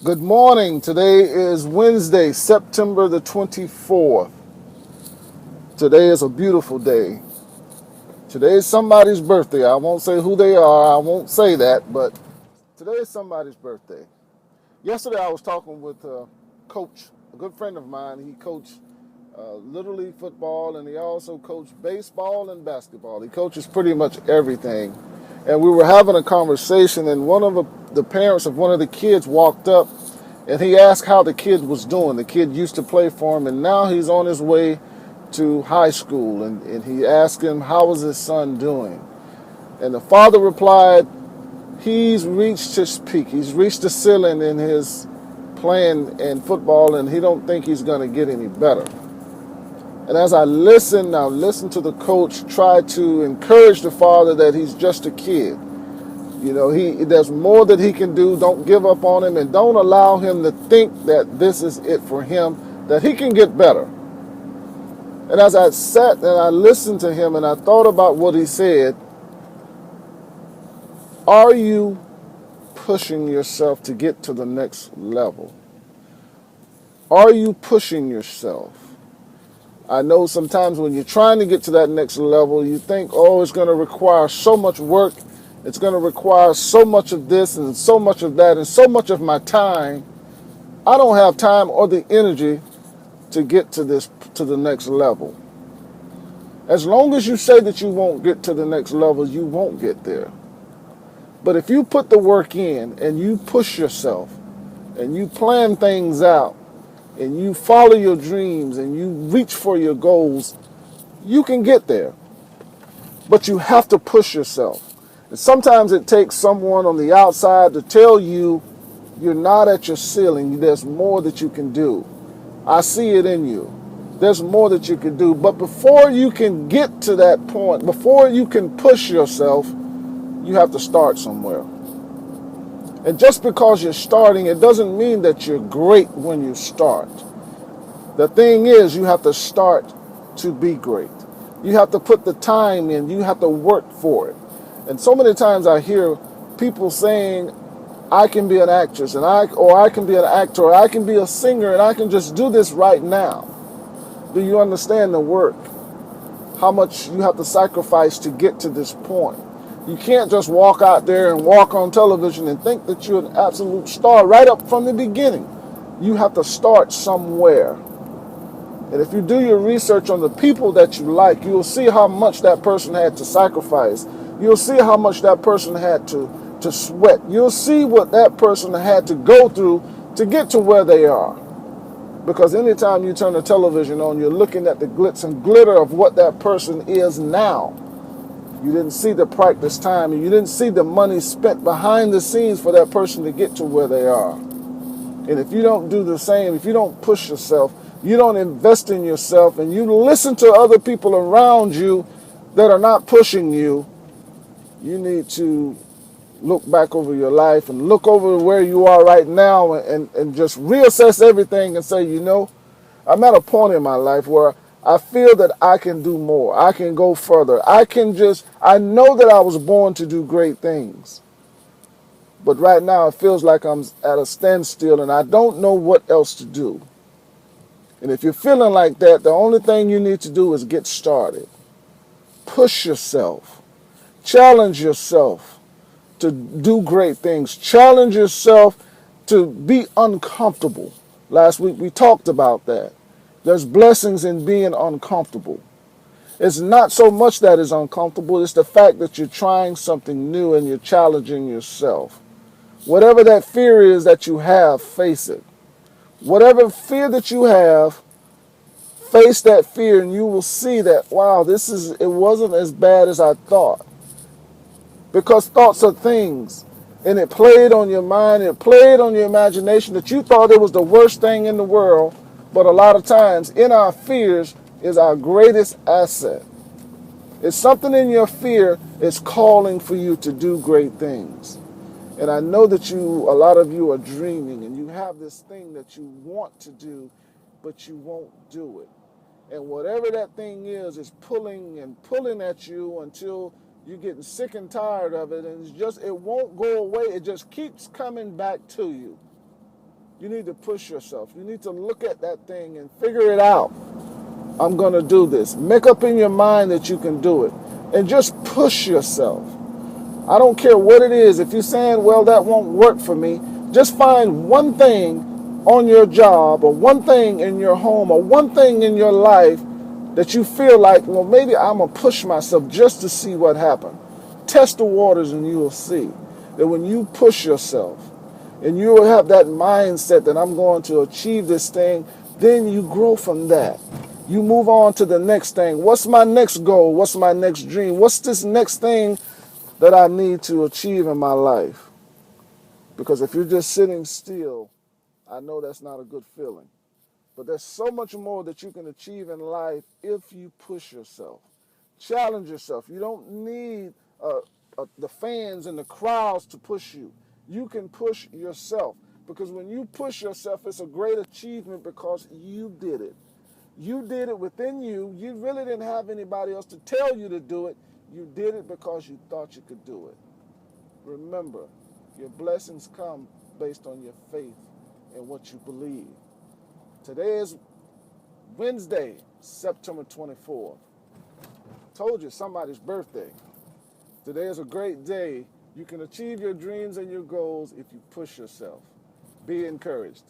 Good morning. Today is Wednesday, September the 24th. Today is a beautiful day. Today is somebody's birthday. I won't say who they are. I won't say that, but today is somebody's birthday. Yesterday I was talking with a coach, a good friend of mine. He coached Little League football, and he also coached baseball and basketball. He coaches pretty much everything. And we were having a conversation, and one of the parents of one of the kids walked up, and he asked how the kid was doing. The kid used to play for him, and now he's on his way to high school. And he asked him, how was his son doing? And the father replied, he's reached his peak. He's reached the ceiling in his playing in football, and he don't think he's going to get any better. And as I listen to the coach try to encourage the father that he's just a kid. You know, there's more that he can do. Don't give up on him, and don't allow him to think that this is it for him, that he can get better. And as I sat and I listened to him and I thought about what he said, are you pushing yourself to get to the next level? Are you pushing yourself? I know sometimes when you're trying to get to that next level, you think, oh, it's going to require so much work. It's going to require so much of this and so much of that and so much of my time. I don't have time or the energy to get to the next level. As long as you say that you won't get to the next level, you won't get there. But if you put the work in and you push yourself and you plan things out and you follow your dreams and you reach for your goals, you can get there. But you have to push yourself. And sometimes it takes someone on the outside to tell you you're not at your ceiling. There's more that you can do. I see it in you. There's more that you can do. But before you can get to that point, before you can push yourself, you have to start somewhere. And just because you're starting, it doesn't mean that you're great when you start. The thing is, you have to start to be great. You have to put the time in. You have to work for it. And so many times I hear people saying, I can be an actress, or I can be an actor, or I can be a singer, and I can just do this right now. Do you understand the work? How much you have to sacrifice to get to this point? You can't just walk out there and walk on television and think that you're an absolute star right up from the beginning. You have to start somewhere. And if you do your research on the people that you like, you'll see how much that person had to sacrifice. You'll see how much that person had to sweat. You'll see what that person had to go through to get to where they are. Because anytime you turn the television on, you're looking at the glitz and glitter of what that person is now. You didn't see the practice time, and you didn't see the money spent behind the scenes for that person to get to where they are. And if you don't do the same, if you don't push yourself, you don't invest in yourself, and you listen to other people around you that are not pushing you, you need to look back over your life and look over where you are right now and just reassess everything and say, you know, I'm at a point in my life where I feel that I can do more. I can go further. I know that I was born to do great things. But right now it feels like I'm at a standstill and I don't know what else to do. And if you're feeling like that, the only thing you need to do is get started. Push yourself. Challenge yourself to do great things. Challenge yourself to be uncomfortable. Last week we talked about that. There's blessings in being uncomfortable. It's not so much that is uncomfortable, it's the fact that you're trying something new and you're challenging yourself. Whatever that fear is that you have, face it. Whatever fear that you have, face that fear and you will see that, wow, it wasn't as bad as I thought. Because thoughts are things. And it played on your mind, it played on your imagination that you thought it was the worst thing in the world. But a lot of times, in our fears is our greatest asset. It's something in your fear is calling for you to do great things. And I know that a lot of you are dreaming and you have this thing that you want to do, but you won't do it. And whatever that thing is pulling and pulling at you until you're getting sick and tired of it, and it won't go away. It just keeps coming back to you. You need to push yourself. You need to look at that thing and figure it out. I'm going to do this. Make up in your mind that you can do it. And just push yourself. I don't care what it is. If you're saying, well, that won't work for me, just find one thing on your job or one thing in your home or one thing in your life that you feel like, well, maybe I'm going to push myself just to see what happens. Test the waters and you will see that when you push yourself and you will have that mindset that I'm going to achieve this thing, then you grow from that. You move on to the next thing. What's my next goal? What's my next dream? What's this next thing that I need to achieve in my life? Because if you're just sitting still, I know that's not a good feeling. But there's so much more that you can achieve in life if you push yourself. Challenge yourself. You don't need the fans and the crowds to push you. You can push yourself. Because when you push yourself, it's a great achievement because you did it. You did it within you. You really didn't have anybody else to tell you to do it. You did it because you thought you could do it. Remember, your blessings come based on your faith and what you believe. Today is Wednesday, September 24th. Told you, somebody's birthday. Today is a great day. You can achieve your dreams and your goals if you push yourself. Be encouraged.